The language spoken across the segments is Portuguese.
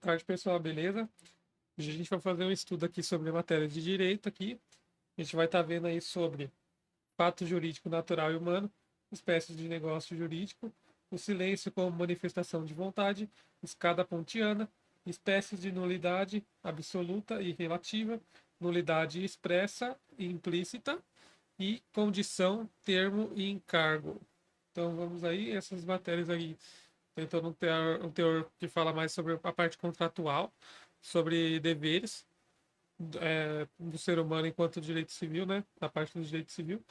Tarde, pessoal, beleza? Hoje a gente vai fazer um estudo aqui sobre a matéria de direito aqui. A gente vai estar vendo aí sobre fato jurídico natural e humano, espécies de negócio jurídico, o silêncio como manifestação de vontade, escada pontiana, espécies de nulidade absoluta e relativa, nulidade expressa e implícita e condição, termo e encargo. Então vamos aí, essas matérias aí, tentando um teor que fala mais sobre a parte contratual, sobre deveres do ser humano enquanto direito civil, né? Na parte do direito civil.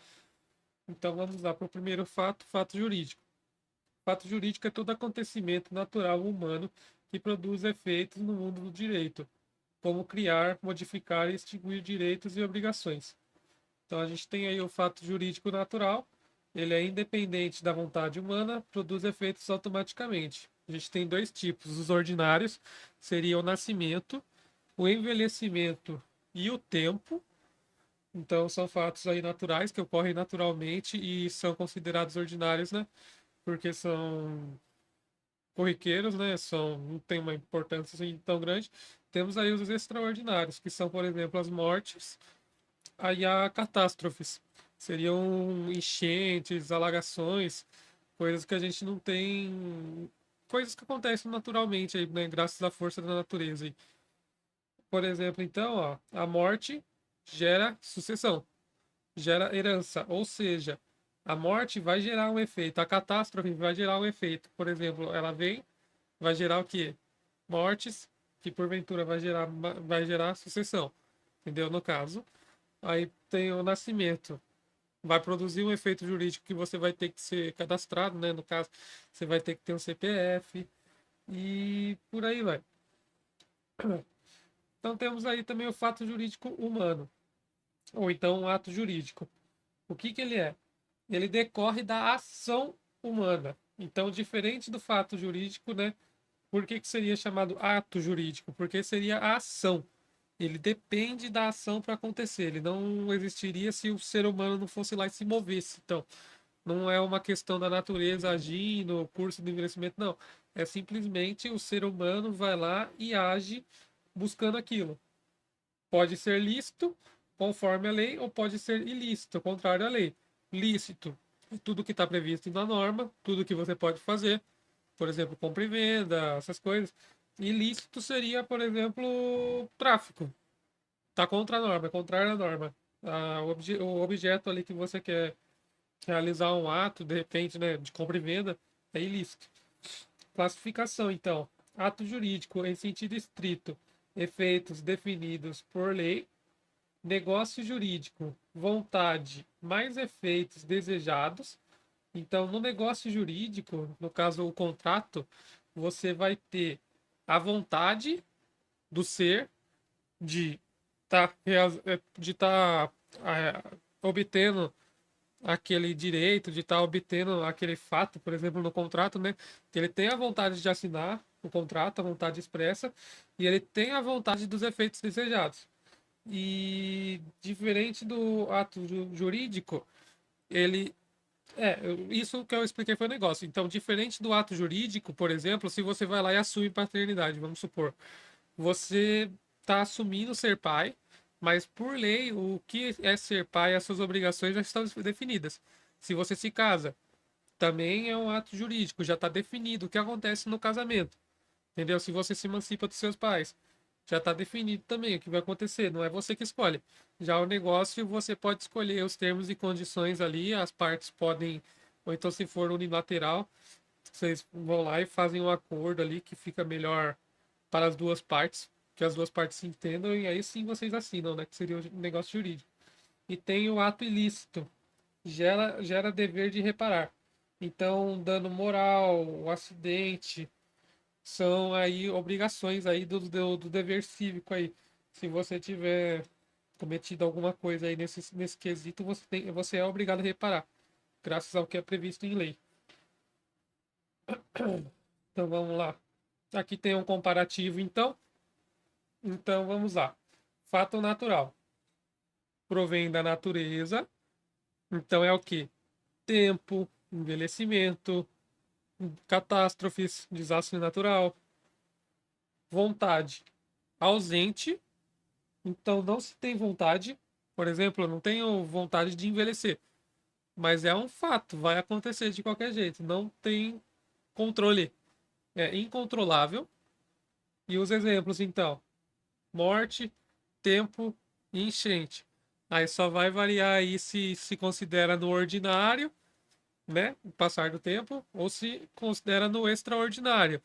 Então vamos lá para o primeiro fato, fato jurídico. Fato jurídico é todo acontecimento natural humano que produz efeitos no mundo do direito, como criar, modificar e extinguir direitos e obrigações. Então a gente tem aí o fato jurídico natural, ele é independente da vontade humana, produz efeitos automaticamente. A gente tem dois tipos, os ordinários, seria o nascimento, o envelhecimento e o tempo. Então são fatos aí naturais que ocorrem naturalmente e são considerados ordinários, né? Porque são corriqueiros, né? Não tem uma importância assim tão grande. Temos aí os extraordinários, que são, por exemplo, as mortes, aí há catástrofes. Seriam enchentes, alagações, coisas que a gente não tem. Coisas que acontecem naturalmente aí, né? Graças à força da natureza. Aí. Por exemplo, então, ó, a morte gera sucessão, gera herança, ou seja, a morte vai gerar um efeito, a catástrofe vai gerar um efeito. Por exemplo, ela vem, vai gerar o quê? Mortes, que porventura vai gerar sucessão, entendeu? No caso. Aí tem o nascimento. Vai produzir um efeito jurídico que você vai ter que ser cadastrado, né? No caso, você vai ter que ter um CPF e por aí vai. Então temos aí também o fato jurídico humano, ou então um ato jurídico. O que que ele é? Ele decorre da ação humana. Então, diferente do fato jurídico, né? Por que que seria chamado ato jurídico? Porque seria a ação. Ele depende da ação para acontecer. Ele não existiria se o ser humano não fosse lá e se movesse. Então, não é uma questão da natureza agindo, o curso do envelhecimento, não. É simplesmente o ser humano vai lá e age buscando aquilo. Pode ser lícito, conforme a lei, ou pode ser ilícito, contrário à lei. Lícito é tudo que está previsto na norma, tudo que você pode fazer, por exemplo, compra e venda, essas coisas. Ilícito seria, por exemplo, tráfico. Está contra a norma, é contrário à norma. O objeto ali que você quer realizar um ato, de repente, né, de compra e venda, é ilícito. Classificação, então. Ato jurídico em sentido estrito, efeitos definidos por lei. Negócio jurídico, vontade mais efeitos desejados. Então, no negócio jurídico, no caso o contrato, você vai ter a vontade do ser de estar obtendo aquele direito, de estar obtendo aquele fato, por exemplo, no contrato, né? Que ele tem a vontade de assinar o contrato, a vontade expressa, e ele tem a vontade dos efeitos desejados. E diferente do ato jurídico, ele. Isso que eu expliquei foi o negócio. Então, diferente do ato jurídico, por exemplo, se você vai lá e assume paternidade, vamos supor, você está assumindo ser pai, mas por lei, o que é ser pai, as suas obrigações já estão definidas. Se você se casa, também é um ato jurídico, já está definido o que acontece no casamento. Entendeu? Se você se emancipa dos seus pais, já está definido também o que vai acontecer, não é você que escolhe. Já o negócio, você pode escolher os termos e condições ali, as partes podem, ou então se for unilateral, vocês vão lá e fazem um acordo ali que fica melhor para as duas partes, que as duas partes se entendam, e aí sim vocês assinam, né? Que seria o negócio jurídico. E tem o ato ilícito, gera dever de reparar. Então, dano moral, o acidente, são aí obrigações aí do dever cívico aí. Se você tiver cometido alguma coisa aí nesse quesito, você é obrigado a reparar, graças ao que é previsto em lei. Então vamos lá. Aqui tem um comparativo, então. Então vamos lá. Fato natural. Provém da natureza. Então é o que? Tempo, envelhecimento, catástrofes, desastre natural. vontade ausente, então não se tem vontade. Por exemplo, eu não tenho vontade de envelhecer, mas é um fato, vai acontecer de qualquer jeito, não tem controle, é incontrolável. E os exemplos, então, morte, tempo e enchente. Aí só vai variar aí se considera no ordinário, né, o passar do tempo, ou se considera no extraordinário,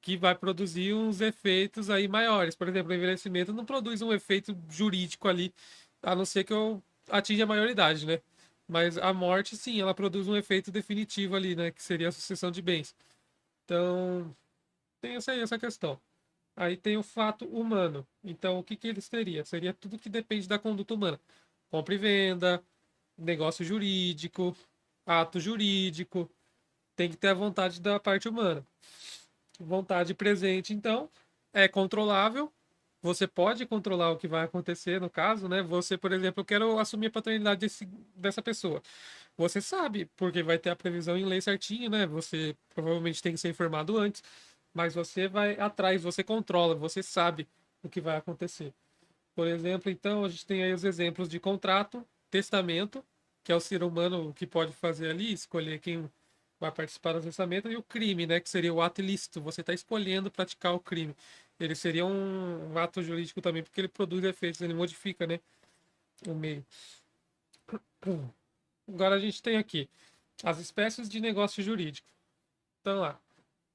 que vai produzir uns efeitos aí maiores. Por exemplo, o envelhecimento não produz um efeito jurídico ali, a não ser que eu atinja a maioridade, né? Mas a morte, sim, ela produz um efeito definitivo ali, né? Que seria a sucessão de bens. Então, tem essa questão. Aí tem o fato humano. Então, o que que ele seria? Seria tudo que depende da conduta humana. Compra e venda, negócio jurídico, ato jurídico. Tem que ter a vontade da parte humana. Vontade presente, então, é controlável. Você pode controlar o que vai acontecer no caso, né? Você, por exemplo, eu quero assumir a paternidade dessa pessoa. Você sabe, porque vai ter a previsão em lei certinho, né? Você provavelmente tem que ser informado antes, mas você vai atrás, você controla, você sabe o que vai acontecer. Por exemplo, então, a gente tem aí os exemplos de contrato, testamento, que é o ser humano que pode fazer ali, escolher quem vai participar do testamento, e o crime, né, que seria o ato ilícito. Você está escolhendo praticar o crime. Ele seria um ato jurídico também, porque ele produz efeitos, ele modifica, né, o meio. Agora a gente tem aqui as espécies de negócio jurídico. Então, lá,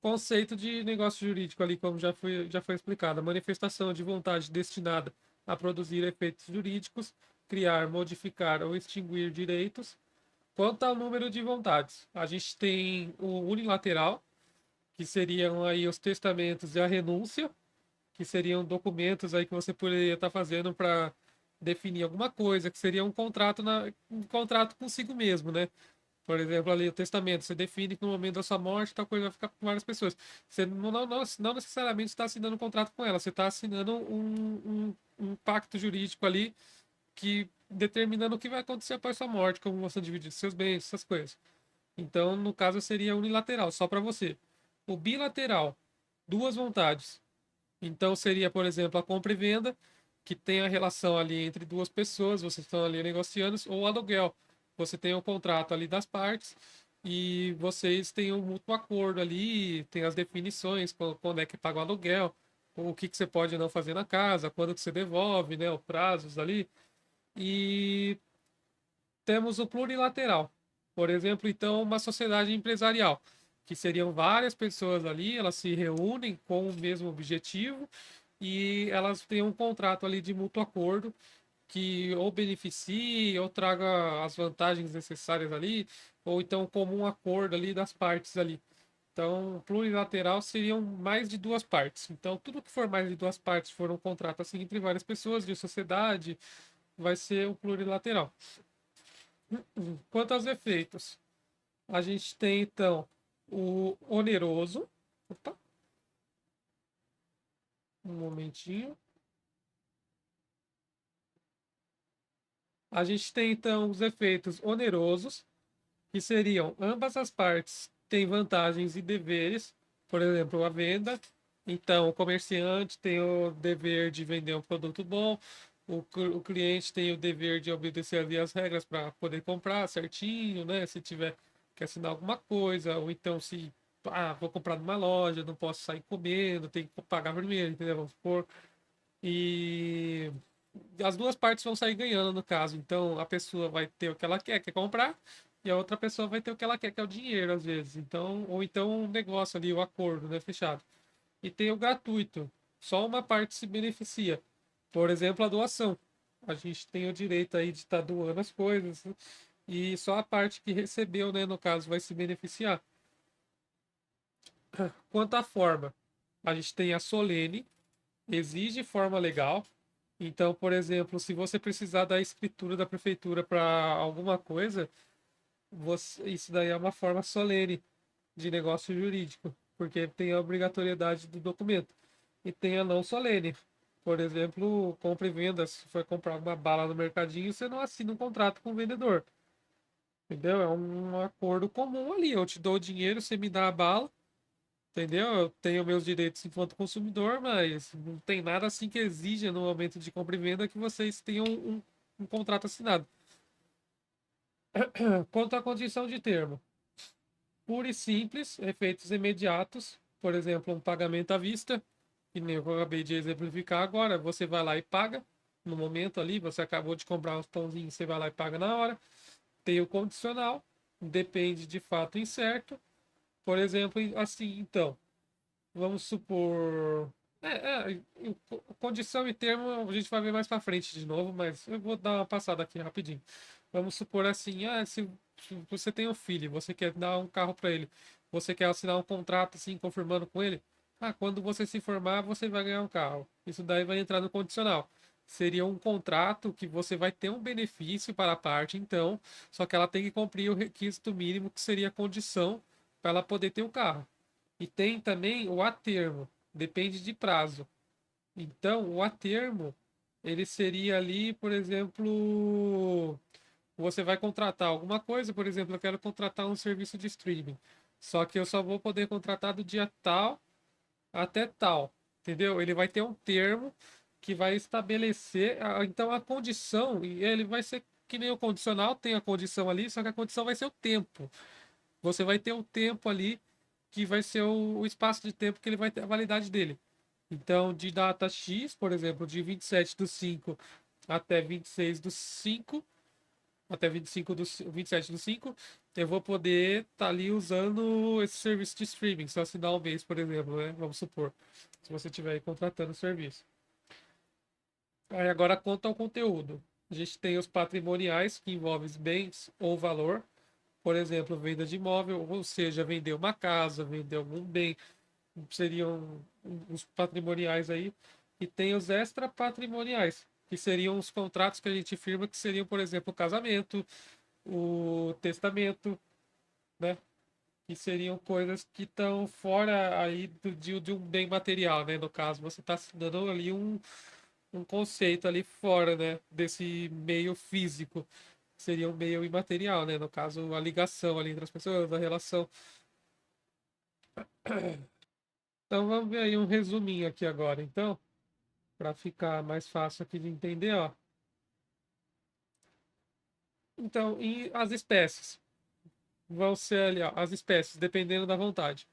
conceito de negócio jurídico ali, como já foi explicado, a manifestação de vontade destinada a produzir efeitos jurídicos, criar, modificar ou extinguir direitos. Quanto ao número de vontades, a gente tem o unilateral, que seriam aí os testamentos e a renúncia, que seriam documentos aí que você poderia estar fazendo para definir alguma coisa, que seria um contrato consigo mesmo, né? Por exemplo, ali o testamento, você define que no momento da sua morte tal coisa vai ficar com várias pessoas. Você não necessariamente está assinando um contrato com ela, você está assinando um pacto jurídico ali que determinando o que vai acontecer após sua morte, como você dividir seus bens, essas coisas. Então, no caso, seria unilateral, só para você. O bilateral, duas vontades. Então, seria, por exemplo, a compra e venda, que tem a relação ali entre duas pessoas, vocês estão ali negociando, ou aluguel. Você tem o contrato ali das partes e vocês têm um mútuo acordo ali, tem as definições, quando é que paga o aluguel, o que que você pode não fazer na casa, quando que você devolve, né, os prazos ali. E temos o plurilateral. Por exemplo, então, uma sociedade empresarial, que seriam várias pessoas ali, elas se reúnem com o mesmo objetivo e elas têm um contrato ali de mútuo acordo que ou beneficie ou traga as vantagens necessárias ali, ou então comum acordo ali das partes ali. Então, plurilateral seriam mais de duas partes. Então, tudo que for mais de duas partes for um contrato assim entre várias pessoas de sociedade, vai ser o plurilateral. Quanto aos efeitos, a gente tem então o oneroso. Opa, um momentinho. A gente tem então os efeitos onerosos, que seriam ambas as partes têm vantagens e deveres, por exemplo, a venda. Então, o comerciante tem o dever de vender um produto bom, o cliente tem o dever de obedecer ali as regras para poder comprar certinho, né? Se tiver que assinar alguma coisa, ou então se vou comprar numa loja, não posso sair comendo, tem que pagar primeiro, entendeu? Vamos supor. E as duas partes vão sair ganhando no caso. Então a pessoa vai ter o que ela quer, quer comprar, e a outra pessoa vai ter o que ela quer, que é o dinheiro, às vezes. Então, ou então um negócio ali, o acordo, né, fechado. E tem o gratuito. Só uma parte se beneficia. Por exemplo, a doação. A gente tem o direito aí de estar doando as coisas, e só a parte que recebeu, né, no caso, vai se beneficiar. Quanto à forma, a gente tem a solene, exige forma legal. Então, por exemplo, se você precisar da escritura da prefeitura para alguma coisa, isso daí é uma forma solene de negócio jurídico, porque tem a obrigatoriedade do documento. E tem a não solene. Por exemplo, compra e venda. Se for comprar uma bala no mercadinho, você não assina um contrato com o vendedor. Entendeu? É um acordo comum ali. Eu te dou o dinheiro, você me dá a bala, entendeu? Eu tenho meus direitos enquanto consumidor, mas não tem nada assim que exija no momento de compra e venda que vocês tenham um contrato assinado. Quanto à condição de termo, pura e simples, efeitos imediatos, por exemplo, um pagamento à vista, que nem eu acabei de exemplificar agora, você vai lá e paga no momento ali, você acabou de comprar uns pãozinhos, você vai lá e paga na hora. Tem o condicional, depende de fato incerto. Por exemplo, assim, então, vamos supor. Condição e termo a gente vai ver mais para frente de novo, mas eu vou dar uma passada aqui rapidinho. Vamos supor assim, se você tem um filho, você quer dar um carro para ele, você quer assinar um contrato assim, confirmando com ele, quando você se formar, você vai ganhar um carro. Isso daí vai entrar no condicional. Seria um contrato que você vai ter um benefício para a parte, então, só que ela tem que cumprir o requisito mínimo, que seria a condição para ela poder ter o carro. E tem também o atermo, depende de prazo. Então, o atermo, ele seria ali, por exemplo, você vai contratar alguma coisa, por exemplo, eu quero contratar um serviço de streaming. Só que eu só vou poder contratar do dia tal até tal, entendeu? Ele vai ter um termo que vai estabelecer, então a condição, e ele vai ser que nem o condicional, tem a condição ali, só que a condição vai ser o tempo. Você vai ter o tempo ali que vai ser o espaço de tempo que ele vai ter a validade dele. Então, de data X, por exemplo, de 27/5 até 26/5, até 27/5, eu vou poder estar ali usando esse serviço de streaming, só assinar um mês, por exemplo, né? Vamos supor, se você estiver aí contratando o serviço. Aí agora quanto ao conteúdo. A gente tem os patrimoniais, que envolvem bens ou valor, por exemplo, venda de imóvel, ou seja, vender uma casa, vender algum bem, seriam os patrimoniais aí. E tem os extra-patrimoniais, que seriam os contratos que a gente firma, que seriam, por exemplo, o casamento, o testamento, né? Que seriam coisas que estão fora aí de um bem material, né? No caso, você está assinando ali um conceito ali fora, né? Desse meio físico. Seria um meio imaterial, né? No caso, a ligação ali entre as pessoas, a relação. Então vamos ver aí um resuminho aqui agora, então, para ficar mais fácil aqui de entender, ó. Então, e as espécies vão ser ali, ó, as espécies, dependendo da vontade.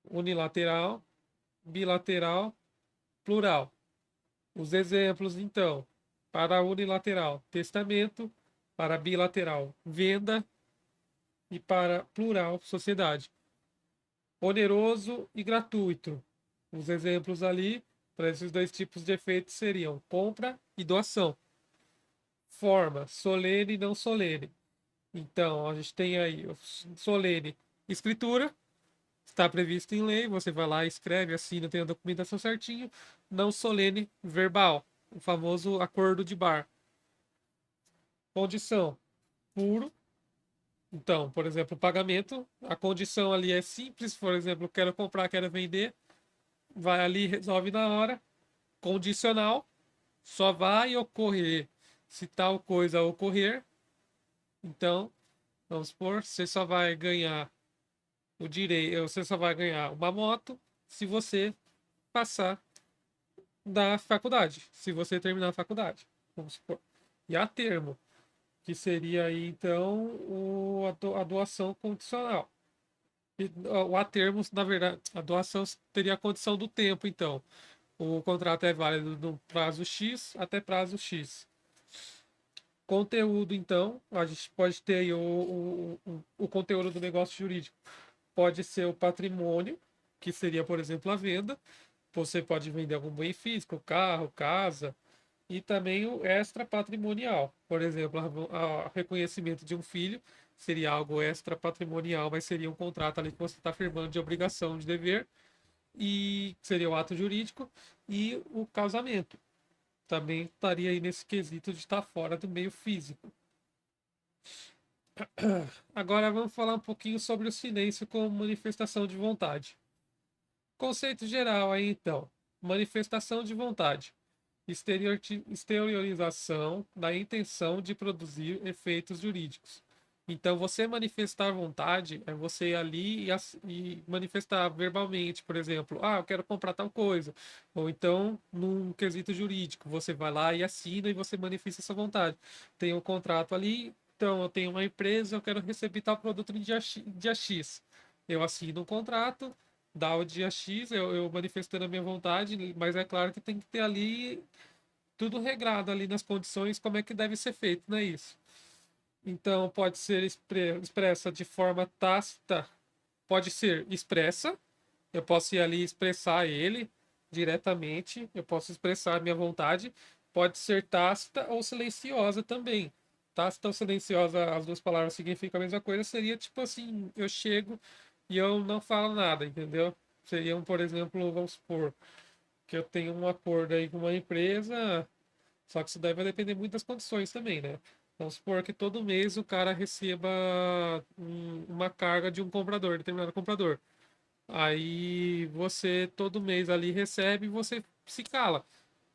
Unilateral, bilateral, plural. Os exemplos, então, para unilateral, testamento, para bilateral, venda e para plural, sociedade. Oneroso e gratuito. Os exemplos ali para esses dois tipos de efeitos seriam compra e doação. Forma, solene e não solene. Então, a gente tem aí o solene, escritura, está previsto em lei, você vai lá, escreve, assina, tem a documentação certinho. Não solene, verbal, o famoso acordo de bar. Condição, puro. Então, por exemplo, pagamento, a condição ali é simples, por exemplo, quero comprar, quero vender, vai ali, resolve na hora. Condicional, só vai ocorrer se tal coisa ocorrer. Então, vamos supor, você só vai ganhar o direito, você só vai ganhar uma moto se você passar da faculdade, se você terminar a faculdade, vamos supor. E a termo, que seria aí então a doação condicional. E, o a termos, na verdade, a doação teria a condição do tempo, então. O contrato é válido no prazo X até prazo X. Conteúdo, então, a gente pode ter aí o conteúdo do negócio jurídico. Pode ser o patrimônio, que seria, por exemplo, a venda. Você pode vender algum bem físico, carro, casa, e também o extra patrimonial. Por exemplo, a reconhecimento de um filho seria algo extra patrimonial, mas seria um contrato ali que você está firmando de obrigação, de dever, e seria o ato jurídico, e o casamento também estaria aí nesse quesito de estar fora do meio físico. Agora vamos falar um pouquinho sobre o silêncio como manifestação de vontade. Conceito geral aí então: manifestação de vontade, exteriorização da intenção de produzir efeitos jurídicos. Então, você manifestar vontade é você ir ali e manifestar verbalmente, por exemplo, ah, eu quero comprar tal coisa. Ou então, num quesito jurídico, você vai lá e assina e você manifesta essa vontade. Tem um contrato ali, então eu tenho uma empresa, eu quero receber tal produto no dia X. Eu assino um contrato, dá o dia X, eu manifestando a minha vontade, mas é claro que tem que ter ali tudo regrado ali nas condições, como é que deve ser feito, não é isso? Então, pode ser expressa de forma tácita, pode ser expressa, eu posso ir ali expressar ele diretamente, eu posso expressar a minha vontade, pode ser tácita ou silenciosa também. Tácita ou silenciosa, as duas palavras significam a mesma coisa, seria tipo assim, eu chego e eu não falo nada, entendeu? Seriam, por exemplo, vamos supor que eu tenho um acordo aí com uma empresa, só que isso daí vai depender muito das condições também, né? Vamos supor que todo mês o cara receba uma carga de um comprador, determinado comprador. Aí você todo mês ali recebe e você se cala.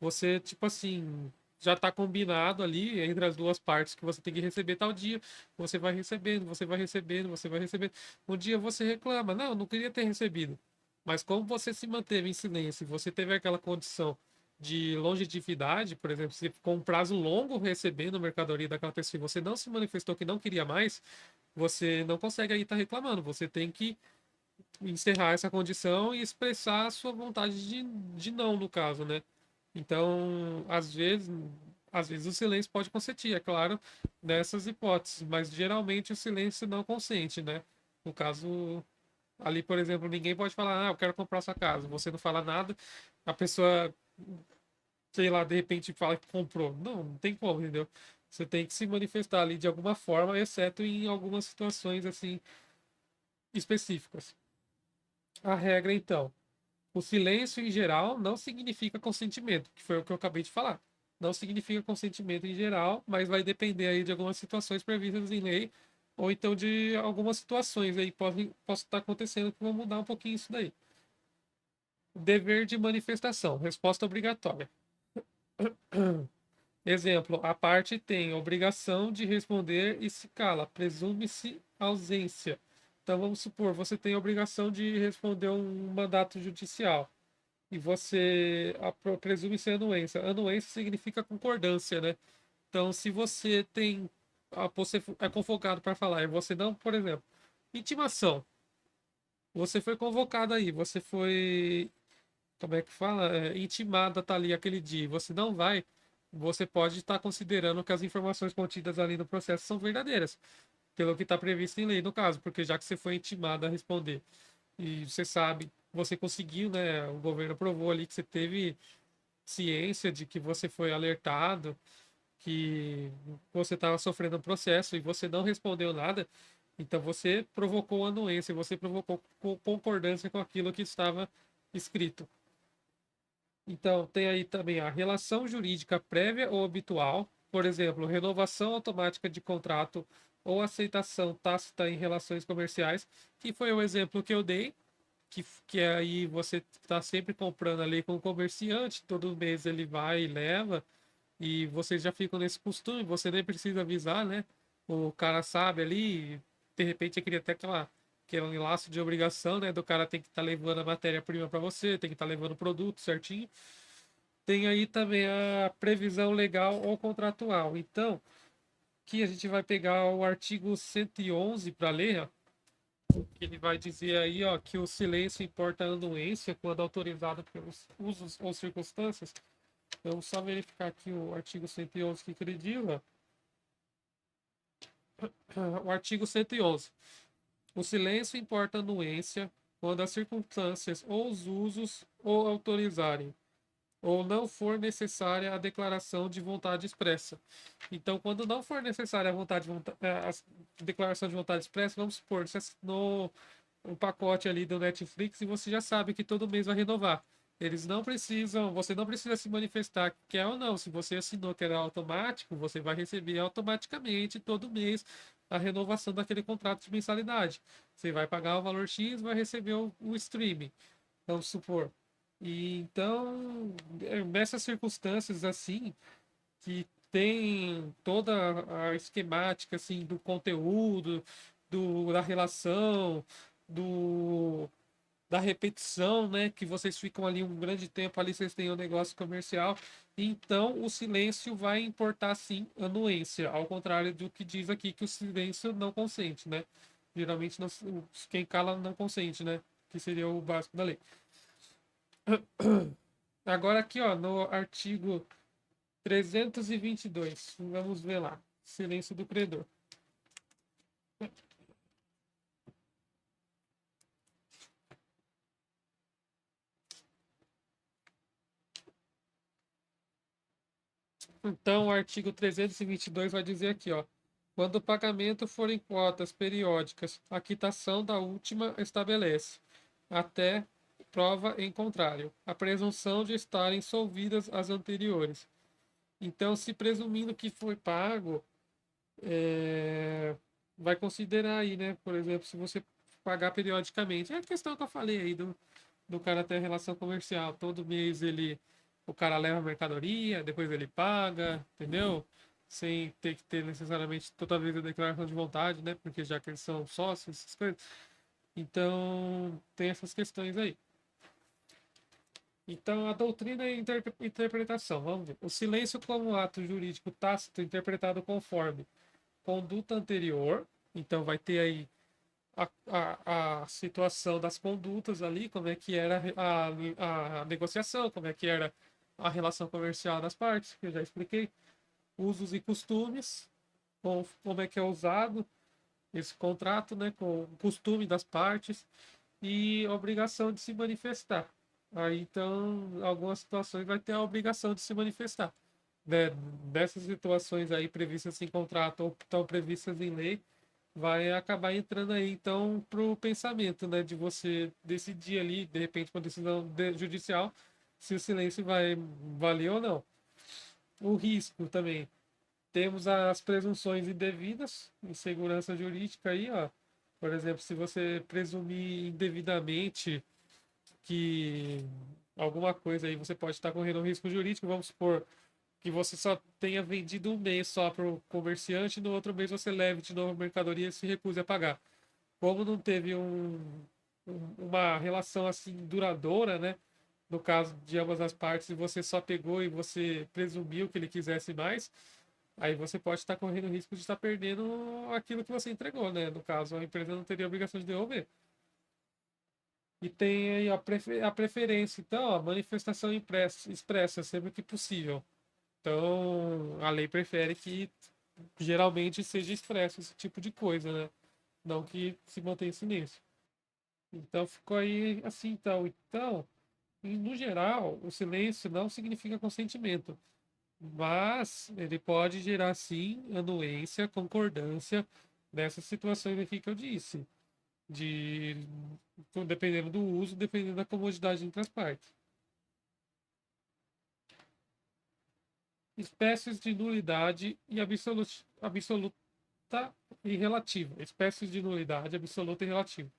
Você, tipo assim, já tá combinado ali entre as duas partes que você tem que receber tal dia. Você vai recebendo, você vai recebendo, você vai recebendo. Um dia você reclama, não, não queria ter recebido. Mas como você se manteve em silêncio, você teve aquela condição de longevidade, por exemplo, se ficou um prazo longo recebendo mercadoria daquela pessoa e você não se manifestou que não queria mais, você não consegue aí estar reclamando. Você tem que encerrar essa condição e expressar a sua vontade de não, no caso, né? Então, às vezes o silêncio pode consentir, é claro, nessas hipóteses, mas geralmente o silêncio não consente, né? No caso, ali, por exemplo, ninguém pode falar, ah, eu quero comprar sua casa. Você não fala nada, a pessoa, sei lá, de repente fala que comprou. Não, não tem como, entendeu? Você tem que se manifestar ali de alguma forma, exceto em algumas situações, assim, específicas. A regra, então. O silêncio em geral não significa consentimento, que foi o que eu acabei de falar. Não significa consentimento em geral, mas vai depender aí de algumas situações previstas em lei, ou então de algumas situações aí possa estar acontecendo que vão mudar um pouquinho isso daí. Dever de manifestação, resposta obrigatória. Exemplo, a parte tem obrigação de responder e se cala, presume-se ausência. Então vamos supor, você tem a obrigação de responder um mandato judicial e você presume ser anuência. Anuência significa concordância, né? Então, se você tem. Você é convocado para falar e você não, por exemplo, intimação. Você foi convocado aí, você foi. Como é que fala? Intimado a estar ali aquele dia e você não vai. Você pode estar considerando que as informações contidas ali no processo são verdadeiras, pelo que está previsto em lei, no caso, porque já que você foi intimado a responder e você sabe, você conseguiu, né? O governo aprovou ali que você teve ciência de que você foi alertado, que você estava sofrendo um processo e você não respondeu nada, então você provocou anuência, você provocou concordância com aquilo que estava escrito. Então, tem aí também a relação jurídica prévia ou habitual, por exemplo, renovação automática de contrato ou aceitação tácita em relações comerciais, que foi o exemplo que eu dei, que aí você está sempre comprando ali com o comerciante, todo mês ele vai e leva, e vocês já ficam nesse costume, você nem precisa avisar, né? O cara sabe ali, de repente eu queria até aquele laço de obrigação, né? Do cara tem que estar levando a matéria-prima para você, tem que estar levando o produto certinho. Tem aí também a previsão legal ou contratual. Então, aqui a gente vai pegar o artigo 111 para ler, ó, que ele vai dizer aí, ó, que o silêncio importa a anuência quando autorizado pelos usos ou circunstâncias. Vamos só verificar aqui o artigo 111 que ele diz, ó. O artigo 111. O silêncio importa a anuência quando as circunstâncias ou os usos o autorizarem, ou não for necessária a declaração de vontade expressa. Então, quando não for necessária a declaração de vontade expressa, vamos supor, você assinou um pacote ali do Netflix e você já sabe que todo mês vai renovar. Eles não precisam, você não precisa se manifestar que quer ou não. Se você assinou que era automático, você vai receber automaticamente todo mês a renovação daquele contrato de mensalidade. Você vai pagar o valor X, vai receber o streaming, vamos supor. E então, nessas circunstâncias assim, que tem toda a esquemática assim do conteúdo, da relação, do da repetição, né? Que vocês ficam ali um grande tempo ali, vocês têm um negócio comercial. Então, o silêncio vai importar sim anuência, ao contrário do que diz aqui que o silêncio não consente, né? Geralmente quem cala não consente, né? Que seria o básico da lei. Agora aqui, ó, no artigo 322, vamos ver lá. Silêncio do credor. Então, o artigo 322 vai dizer aqui, ó. Quando o pagamento for em quotas periódicas, a quitação da última estabelece, até prova em contrário, a presunção de estarem solvidas as anteriores. Então, se presumindo que foi pago, vai considerar aí, né? Por exemplo, se você pagar periodicamente. É a questão que eu falei aí do cara ter relação comercial. Todo mês o cara leva a mercadoria, depois ele paga, entendeu? Sem ter que ter necessariamente toda vez a declaração de vontade, né? Porque já que eles são sócios, essas coisas. Então, tem essas questões aí. Então, a doutrina e interpretação. Vamos ver. O silêncio como ato jurídico tácito interpretado conforme conduta anterior. Então, vai ter aí a situação das condutas ali, como é que era a negociação, como é que era a relação comercial das partes, que eu já expliquei, usos e costumes, como é que é usado esse contrato, né, com o costume das partes e obrigação de se manifestar. Aí, então, algumas situações vai ter a obrigação de se manifestar. Né? Dessas situações aí previstas em contrato ou estão previstas em lei, vai acabar entrando aí então para o pensamento, né, de você decidir ali, de repente, uma decisão judicial, se o silêncio vai valer ou não. O risco também. Temos as presunções indevidas, insegurança jurídica aí, ó. Por exemplo, se você presumir indevidamente que alguma coisa aí você pode estar correndo um risco jurídico, vamos supor que você só tenha vendido um mês só para o comerciante, e no outro mês você leve de novo a mercadoria e se recuse a pagar. Como não teve uma relação assim duradoura, né? No caso de ambas as partes, e você só pegou e você presumiu que ele quisesse mais, aí você pode estar correndo o risco de estar perdendo aquilo que você entregou, né? No caso, a empresa não teria obrigação de devolver. E tem aí a preferência, então, a manifestação expressa sempre que possível. Então, a lei prefere que geralmente seja expresso esse tipo de coisa, né? Não que se mantenha em silêncio. Então, ficou aí assim, então. Então, no geral, o silêncio não significa consentimento, mas ele pode gerar, sim, anuência, concordância nessas situações aqui que eu disse, de dependendo do uso, dependendo da comodidade entre as partes. Espécies de nulidade e absoluta e relativa. Espécies de nulidade absoluta e relativa.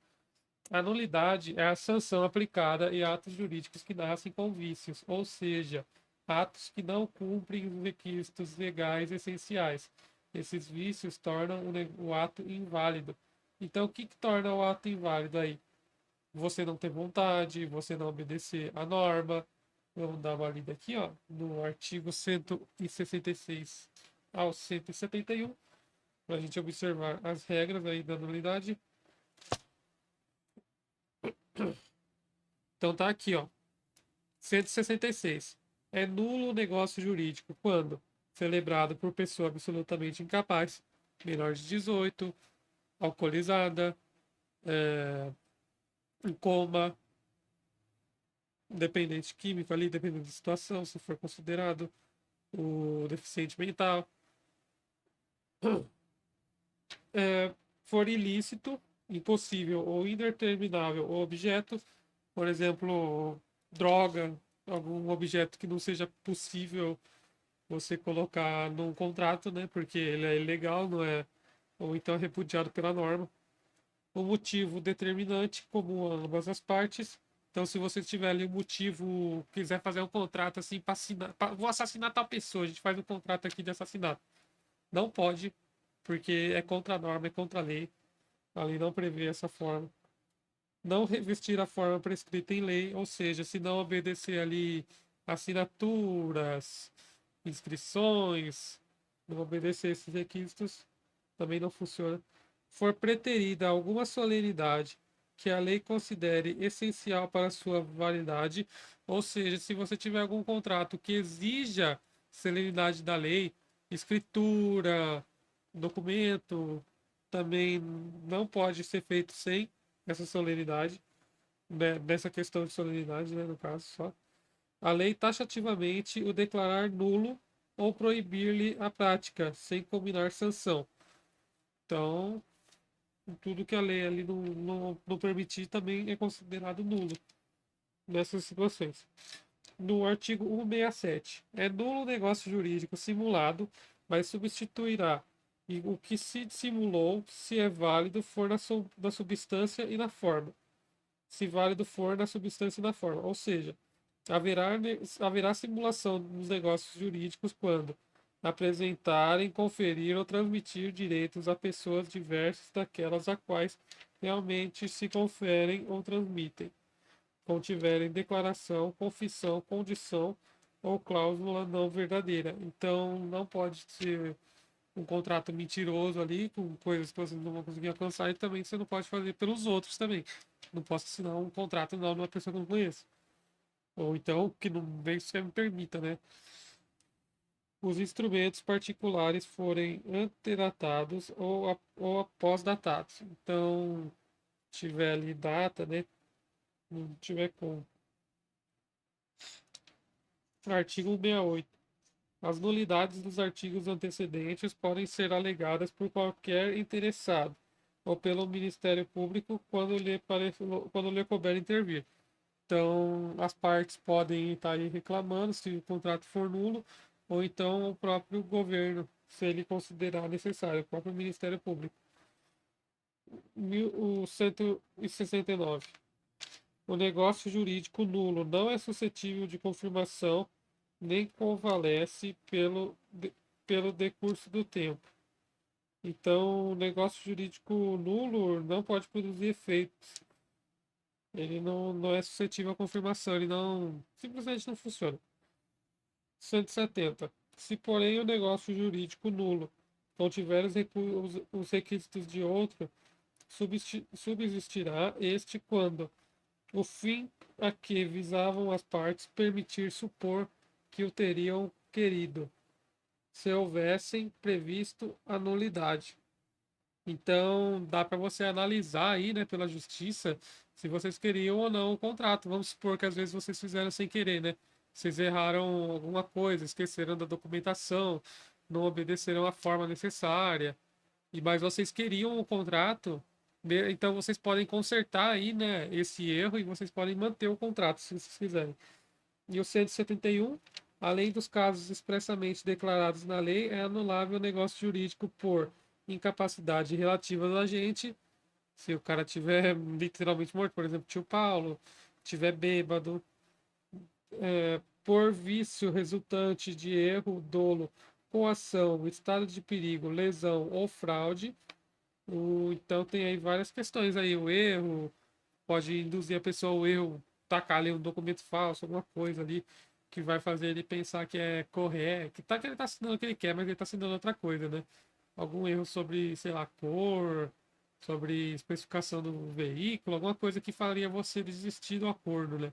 A nulidade é a sanção aplicada em atos jurídicos que nascem com vícios, ou seja, atos que não cumprem os requisitos legais essenciais. Esses vícios tornam o ato inválido. Então, o que torna o ato inválido aí? Você não ter vontade, você não obedecer a norma. Vamos dar uma lida aqui, ó, no artigo 166 ao 171, para a gente observar as regras aí da nulidade. Então tá aqui, ó. 166. É nulo o negócio jurídico quando celebrado por pessoa absolutamente incapaz, menor de 18, alcoolizada, em coma, dependente químico ali, dependendo da situação, se for considerado o deficiente mental, for ilícito, impossível ou indeterminável o objeto, por exemplo, droga, algum objeto que não seja possível você colocar num contrato, né? Porque ele é ilegal, não é? Ou então é repudiado pela norma. O motivo determinante, comum a ambas as partes, Então, se você tiver ali um motivo, quiser fazer um contrato assim para assinar, vou assassinar tal pessoa, a gente faz um contrato aqui de assassinato. Não pode, porque é contra a norma, é contra a lei. A lei não prevê essa forma. Não revestir a forma prescrita em lei, ou seja, se não obedecer ali assinaturas, inscrições, não obedecer esses requisitos, também não funciona. For preterida alguma solenidade que a lei considere essencial para sua validade, ou seja, se você tiver algum contrato que exija solenidade da lei, escritura, documento, também não pode ser feito sem essa solenidade, né, dessa questão de solenidade, né, no caso só. A lei taxativamente o declarar nulo ou proibir-lhe a prática, sem combinar sanção. Então, tudo que a lei ali não permitir também é considerado nulo nessas situações. No artigo 167, é nulo o negócio jurídico simulado, mas substituirá o que se simulou, se é válido, for na substância e na forma. Se válido for na substância e na forma. Ou seja, haverá simulação nos negócios jurídicos quando apresentarem, conferir ou transmitir direitos a pessoas diversas daquelas a quais realmente se conferem ou transmitem, contiverem declaração, confissão, condição ou cláusula não verdadeira. Então, não pode ser um contrato mentiroso ali, com coisas que você não vai conseguir alcançar, e também você não pode fazer pelos outros também. Não posso assinar um contrato não de uma pessoa que eu não conheço. Ou então, que não bem sequer me permita, né? Os instrumentos particulares forem antedatados ou após-datados. Então, tiver ali data, né? Não tiver como. Artigo 168. As nulidades dos artigos antecedentes podem ser alegadas por qualquer interessado ou pelo Ministério Público quando lhe couber intervir. Então, as partes podem estar aí reclamando se o contrato for nulo, ou então o próprio governo, se ele considerar necessário, o próprio Ministério Público. O 169. O negócio jurídico nulo não é suscetível de confirmação nem convalesce pelo decurso do tempo. Então, o negócio jurídico nulo não pode produzir efeitos. Ele não é suscetível à confirmação, ele não simplesmente não funciona. 170. Se, porém, o negócio jurídico nulo contiver os requisitos de outro, subsistirá este quando o fim a que visavam as partes permitir supor que o teriam querido, se houvessem previsto a nulidade. Então, dá para você analisar aí, né, pela justiça, se vocês queriam ou não o contrato. Vamos supor que às vezes vocês fizeram sem querer, né? Vocês erraram alguma coisa, esqueceram da documentação, não obedeceram a forma necessária, mas vocês queriam o contrato, né? Então vocês podem consertar aí, né, esse erro e vocês podem manter o contrato se vocês quiserem. E o 171, além dos casos expressamente declarados na lei, é anulável o negócio jurídico por incapacidade relativa do agente, se o cara tiver literalmente morto, por exemplo, tio Paulo, tiver bêbado, por vício resultante de erro, dolo, coação, estado de perigo, lesão ou fraude. Então tem aí várias questões aí, o erro pode induzir a pessoa ao erro, tacar ali um documento falso, alguma coisa ali que vai fazer ele pensar que é correto, que ele tá assinando o que ele quer, mas ele tá assinando outra coisa, né? Algum erro sobre, sei lá, cor, sobre especificação do veículo, alguma coisa que faria você desistir do acordo, né?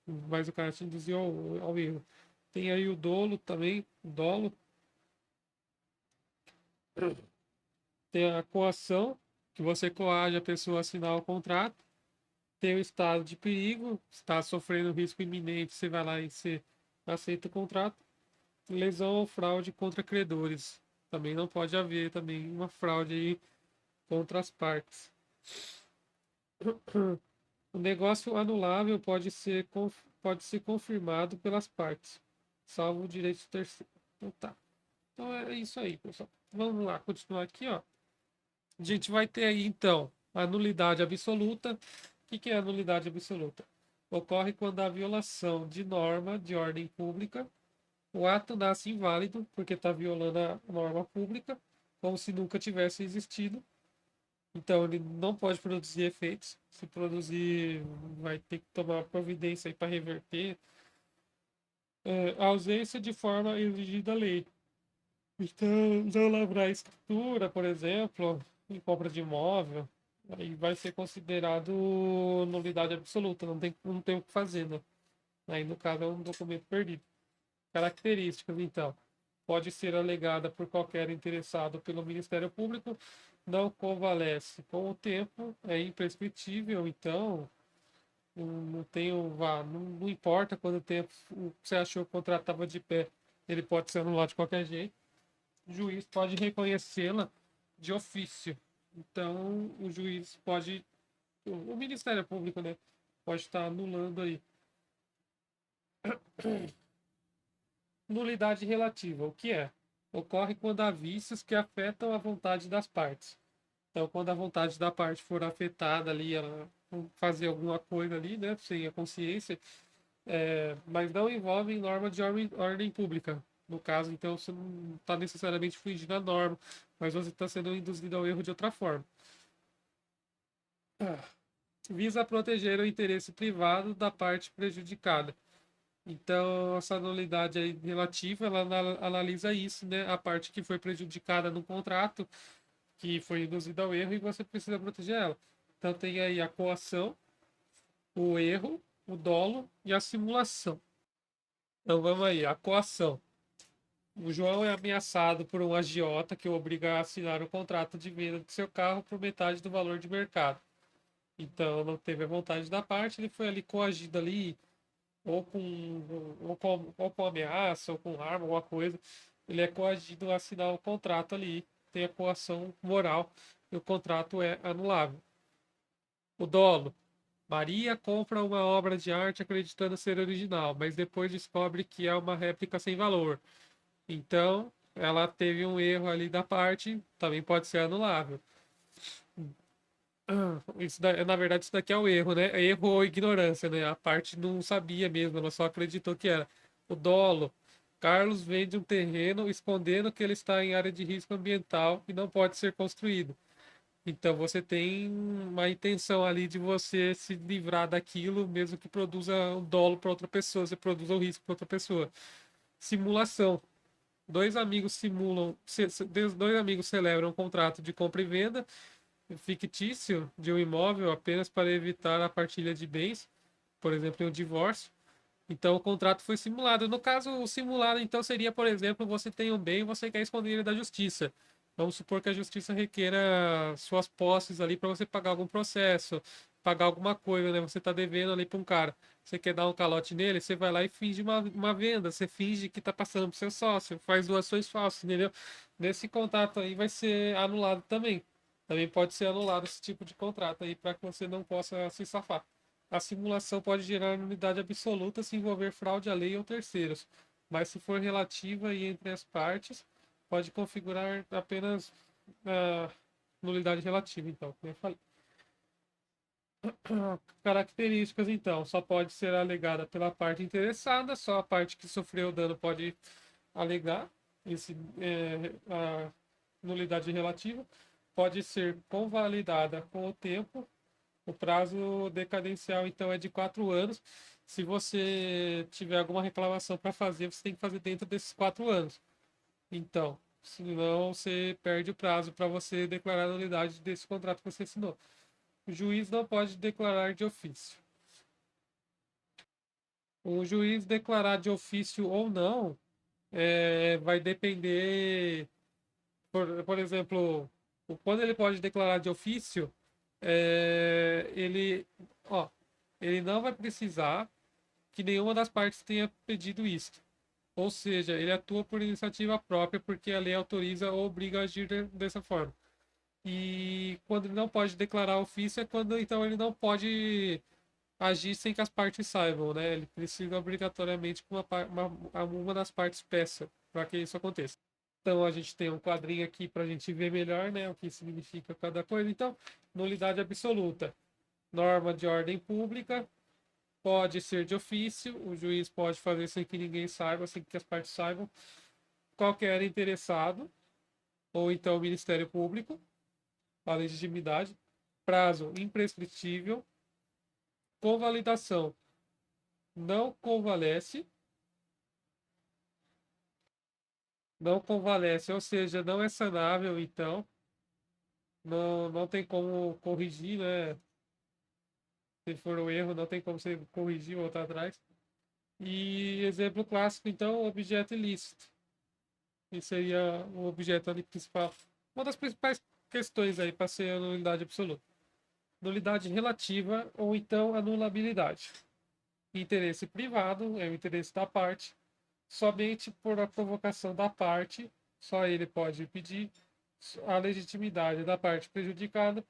Mas o cara te induziu ao erro. Tem aí o dolo também, o dolo, tem a coação, que você coage a pessoa a assinar o contrato. Tem o estado de perigo, está sofrendo risco iminente, você vai lá e você aceita o contrato. Lesão ou fraude contra credores. Também não pode haver também uma fraude aí contra as partes. O negócio anulável pode ser confirmado pelas partes, salvo o direito terceiro. Então tá. Então é isso aí, pessoal. Vamos lá, continuar aqui, ó. A gente vai ter aí então a nulidade absoluta. O que é a nulidade absoluta? ocorre quando há violação de norma de ordem pública. O ato nasce inválido porque está violando a norma pública, como se nunca tivesse existido. Então ele não pode produzir efeitos. Se produzir, vai ter que tomar providência para reverter. A ausência de forma exigida da lei. Então, não lavrar escritura, por exemplo, em compra de imóvel, aí vai ser considerado nulidade absoluta, não tem o que fazer, né? Aí, no caso, é um documento perdido. Características, então. Pode ser alegada por qualquer interessado pelo Ministério Público, não convalesce com o tempo, é imprescritível, então não tem não importa quanto tempo você achou que o contrato estava de pé, ele pode ser anulado de qualquer jeito. O juiz pode reconhecê-la de ofício. Então, o juiz pode, o Ministério Público, né, pode estar anulando aí. Nulidade relativa, o que é? Ocorre quando há vícios que afetam a vontade das partes. Então, quando a vontade da parte for afetada ali, ela fazer alguma coisa ali, né, sem a consciência, mas não envolve norma de ordem pública. No caso, então, você não está necessariamente fugindo da norma, mas você está sendo induzido ao erro de outra forma. Visa proteger o interesse privado da parte prejudicada. Então, essa nulidade aí relativa, ela analisa isso, né? A parte que foi prejudicada no contrato, que foi induzida ao erro, e você precisa proteger ela. Então, tem aí a coação, o erro, o dolo e a simulação. Então, vamos aí, a coação. O João é ameaçado por um agiota que o obriga a assinar o contrato de venda de seu carro por metade do valor de mercado. Então, não teve a vontade da parte, ele foi ali coagido ali, ou com ameaça, ou com arma, alguma coisa. Ele é coagido a assinar o contrato ali, tem a coação moral, e o contrato é anulável. O dolo. Maria compra uma obra de arte acreditando ser original, mas depois descobre que é uma réplica sem valor. Então, ela teve um erro ali da parte, também pode ser anulável. Na verdade, isso daqui é o erro, né? É erro ou ignorância, né? A parte não sabia mesmo, ela só acreditou que era. O dolo. Carlos vende um terreno escondendo que ele está em área de risco ambiental e não pode ser construído. Então você tem uma intenção ali de você se livrar daquilo, mesmo que produza o dolo para outra pessoa, você produza o risco para outra pessoa. Simulação. Dois amigos simulam, dois amigos celebram um contrato de compra e venda fictício de um imóvel apenas para evitar a partilha de bens, por exemplo, em um divórcio. Então o contrato foi simulado. No caso, o simulado então seria, por exemplo, você tem um bem e você quer esconder ele da justiça. Vamos supor que a justiça requeira suas posses ali para você pagar algum processo, pagar alguma coisa, né? Você está devendo ali para um cara. Você quer dar um calote nele, você vai lá e finge uma venda. Você finge que está passando para o seu sócio, faz doações falsas, entendeu? Nesse contrato aí vai ser anulado também. Também pode ser anulado esse tipo de contrato aí para que você não possa se safar. A simulação pode gerar nulidade absoluta se envolver fraude à lei ou terceiros, mas se for relativa e entre as partes, pode configurar apenas nulidade relativa, então, como eu falei. Características, então, só pode ser alegada pela parte interessada, só a parte que sofreu o dano pode alegar a nulidade relativa, pode ser convalidada com o tempo. O prazo decadencial, então, é de 4 anos. Se você tiver alguma reclamação para fazer, você tem que fazer dentro desses 4 anos. Então, senão você perde o prazo para você declarar a nulidade desse contrato que você assinou. O juiz não pode declarar de ofício. O juiz declarar de ofício ou não vai depender, por exemplo, quando ele pode declarar de ofício, ele, ó, ele não vai precisar que nenhuma das partes tenha pedido isso. Ou seja, ele atua por iniciativa própria porque a lei autoriza ou obriga a agir dessa forma. E quando ele não pode declarar ofício é quando então ele não pode agir sem que as partes saibam, né? Ele precisa obrigatoriamente que uma das partes peça para que isso aconteça. Então a gente tem um quadrinho aqui para a gente ver melhor, né, o que significa cada coisa. Então, nulidade absoluta, norma de ordem pública, Pode ser de ofício, o juiz pode fazer sem que ninguém saiba, sem que as partes saibam, qualquer interessado, ou então o Ministério Público, a legitimidade, prazo imprescritível, convalidação não convalesce, não convalesce, ou seja, não é sanável, então não tem como corrigir, né? Se for um erro, não tem como você corrigir ou voltar atrás. E exemplo clássico, então, objeto ilícito. Que seria o objeto ali principal. Uma das principais questões aí para ser a nulidade absoluta. Nulidade relativa ou então anulabilidade. Interesse privado é o interesse da parte. Somente por a provocação da parte, só ele pode pedir a legitimidade da parte prejudicada.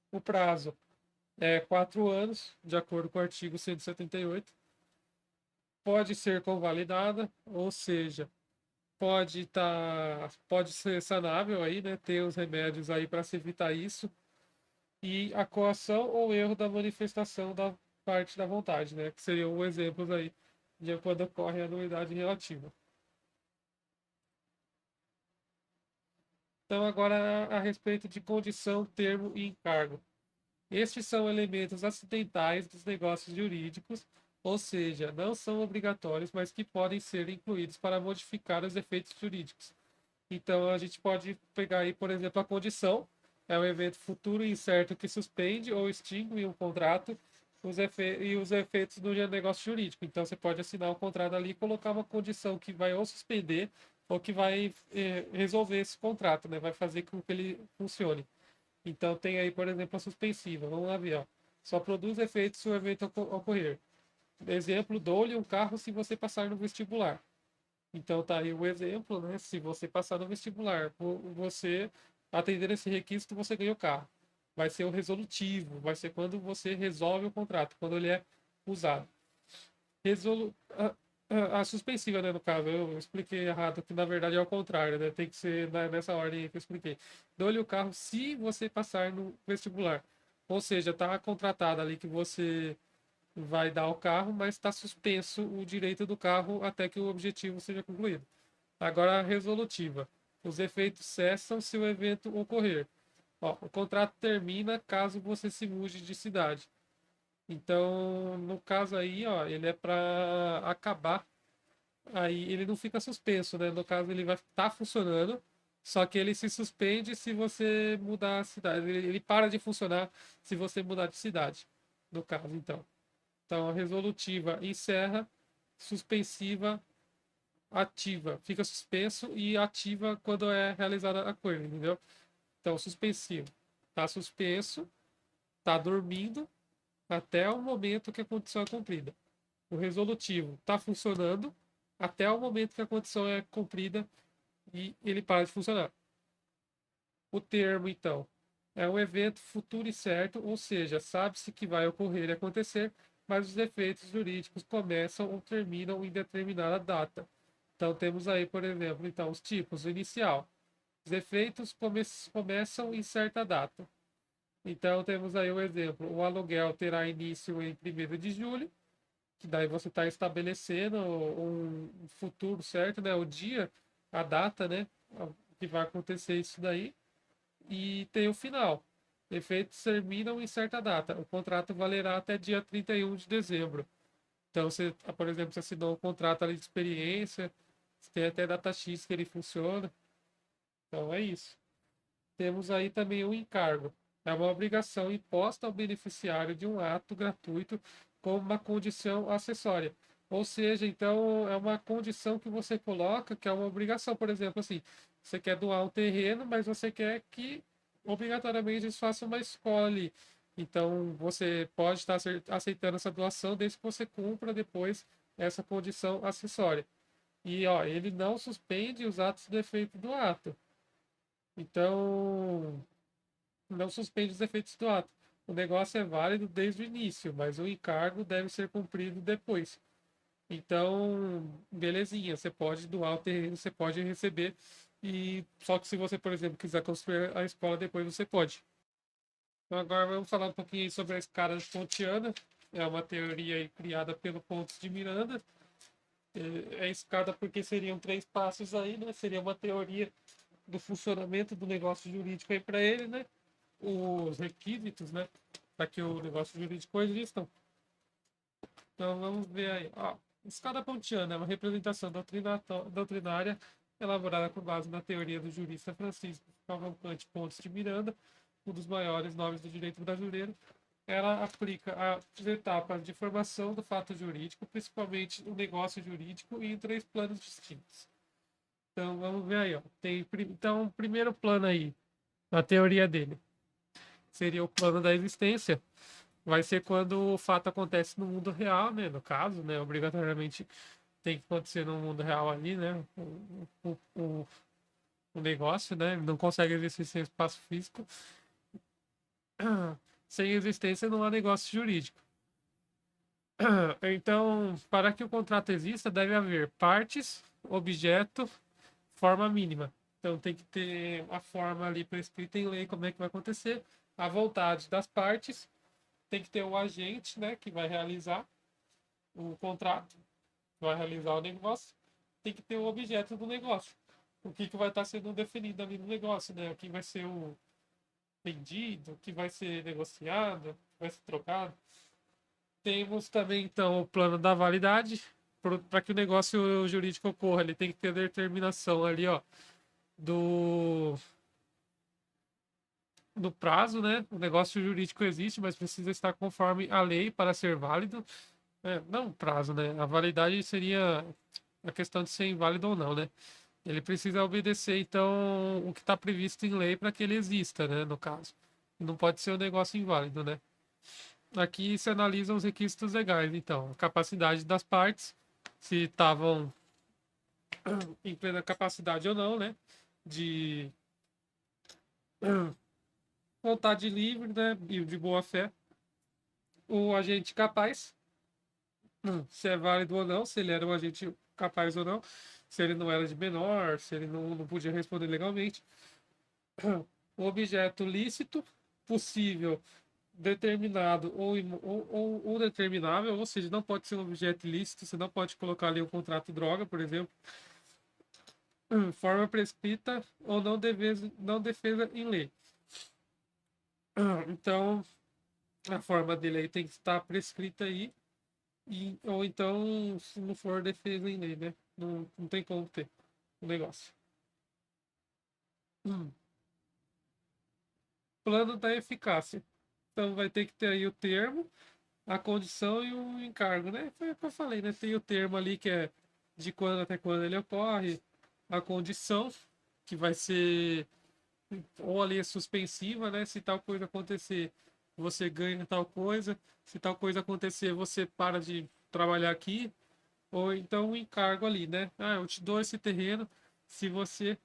O prazo é 4 anos, de acordo com o artigo 178. Pode ser convalidada, ou seja, pode ser sanável aí, né? Ter os remédios aí para se evitar isso. E a coação ou erro da manifestação da parte da vontade, né? Que seriam os exemplos aí de quando ocorre a nulidade relativa. Então, agora a respeito de condição, termo e encargo. Estes são elementos acidentais dos negócios jurídicos, ou seja, não são obrigatórios, mas que podem ser incluídos para modificar os efeitos jurídicos. Então, a gente pode pegar aí, por exemplo, a condição, é um evento futuro e incerto que suspende ou extingue um contrato e os efeitos do negócio jurídico. Então, você pode assinar um contrato ali e colocar uma condição que vai ou suspender ou que vai resolver esse contrato, né? Vai fazer com que ele funcione. Então, tem aí, por exemplo, a suspensiva. Vamos lá ver, ó. Só produz efeitos se o evento ocorrer. Exemplo, dou-lhe um carro se você passar no vestibular. Então tá aí o exemplo, né? Se você passar no vestibular, você atender esse requisito, você ganha o carro. Vai ser o resolutivo, vai ser quando você resolve o contrato, quando ele é usado. A suspensiva, né, no caso, eu expliquei errado, que na verdade é o contrário, né? Tem que ser nessa ordem que eu expliquei. Dou-lhe o carro se você passar no vestibular. Ou seja, tá contratado ali que você vai dar o carro, mas está suspenso o direito do carro até que o objetivo seja concluído. Agora a resolutiva. Os efeitos cessam se o evento ocorrer. Ó, o contrato termina caso você se mude de cidade. Então, no caso aí, ó, ele é para acabar. Aí ele não fica suspenso, né? No caso, ele vai estar funcionando, só que ele se suspende se você mudar a cidade. Ele para de funcionar se você mudar de cidade, no caso, então. Então, a resolutiva encerra, suspensiva ativa. Fica suspenso e ativa quando é realizada a coisa, entendeu? Então, suspensivo. Está suspenso, está dormindo até o momento que a condição é cumprida. O resolutivo está funcionando até o momento que a condição é cumprida e ele para de funcionar. O termo, então, é um evento futuro e certo, ou seja, sabe-se que vai ocorrer e acontecer, mas os efeitos jurídicos começam ou terminam em determinada data. Então, temos aí, por exemplo, então, os tipos. O inicial. Os efeitos começam em certa data. Então, temos aí o exemplo. O aluguel terá início em 1º de julho, que daí você está estabelecendo um futuro certo, né? O dia, a data, né? Que vai acontecer isso daí. E tem o final. Efeitos terminam em certa data. O contrato valerá até dia 31 de dezembro. Então, você, por exemplo, você assinou um contrato ali de experiência, você tem até data X que ele funciona. Então, é isso. Temos aí também o encargo. É uma obrigação imposta ao beneficiário de um ato gratuito como uma condição acessória. Ou seja, então é uma condição que você coloca, que é uma obrigação. Por exemplo, assim, você quer doar um terreno, mas você quer que obrigatoriamente eles façam uma escola ali. Então você pode estar aceitando essa doação desde que você cumpra depois essa condição acessória. E ó, ele não suspende os atos de efeito do ato. Então, não suspende os efeitos do ato. O negócio é válido desde o início, mas o encargo deve ser cumprido depois. Então, belezinha, você pode doar o terreno, você pode receber, e só que se você, por exemplo, quiser construir a escola depois, você pode. Então agora vamos falar um pouquinho aí sobre a escada pontiana. É uma teoria aí criada pelo Pontes de Miranda. É escada porque seriam três passos aí, né? Seria uma teoria do funcionamento do negócio jurídico aí para ele, né? Os requisitos, né? Para que o negócio jurídico exista. Então vamos ver aí. Ó, escada pontiana é uma representação doutrinária elaborada com base na teoria do jurista Francisco Cavalcante Pontes de Miranda, um dos maiores nomes do direito brasileiro. Ela aplica as etapas de formação do fato jurídico, principalmente no negócio jurídico, e em três planos distintos. Então vamos ver aí, ó. Então, o primeiro plano aí, a teoria dele, seria o plano da existência. Vai ser quando o fato acontece no mundo real, né? No caso, né? Obrigatoriamente tem que acontecer no mundo real ali, né? O negócio, né? Ele não consegue existir sem espaço físico. Sem existência não há negócio jurídico. Então, para que o contrato exista, deve haver partes, objeto, forma mínima. Então, tem que ter a forma ali prescrita em lei, como é que vai acontecer, a vontade das partes, tem que ter o agente, né, que vai realizar o contrato, vai realizar o negócio, tem que ter o objeto do negócio. O que, que vai estar sendo definido ali no negócio, né? O que vai ser o vendido, o que vai ser negociado, o que vai ser trocado. Temos também, então, o plano da validade. Para que o negócio jurídico ocorra, ele tem que ter determinação ali, ó, do, do prazo, né? O negócio jurídico existe, mas precisa estar conforme a lei para ser válido. Não prazo, né? A validade seria a questão de ser inválido ou não, né? Ele precisa obedecer, então, o que está previsto em lei para que ele exista, né? No caso. Não pode ser um negócio inválido, né? Aqui se analisam os requisitos legais, então, a capacidade das partes, se estavam em plena capacidade ou não, né? De vontade livre, né? E de boa fé. O agente capaz, se é válido ou não, se ele era um agente capaz ou não, se ele não era de menor, se ele não podia responder legalmente. O objeto lícito, possível, determinado ou determinável, ou seja, não pode ser um objeto ilícito, você não pode colocar ali um contrato droga, por exemplo. Forma prescrita ou não defesa em lei. Então, a forma dele aí tem que estar prescrita aí, ou então, se não for defesa em lei, né? Não tem como ter o negócio. Plano da eficácia. Então, vai ter que ter aí o termo, a condição e o encargo, né? Foi o que eu falei, né? Tem o termo ali que é de quando até quando ele ocorre, a condição, que vai ser ou a lei é suspensiva, né? Se tal coisa acontecer, você ganha tal coisa. Se tal coisa acontecer, você para de trabalhar aqui. Ou então um encargo ali, né? Ah, eu te dou esse terreno se você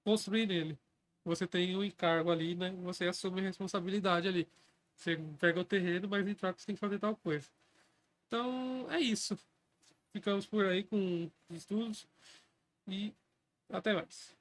construir nele. Você tem um encargo ali, né? Você assume a responsabilidade ali. Você pega o terreno, mas em troca você tem que fazer tal coisa. Então é isso. Ficamos por aí com os estudos e até mais.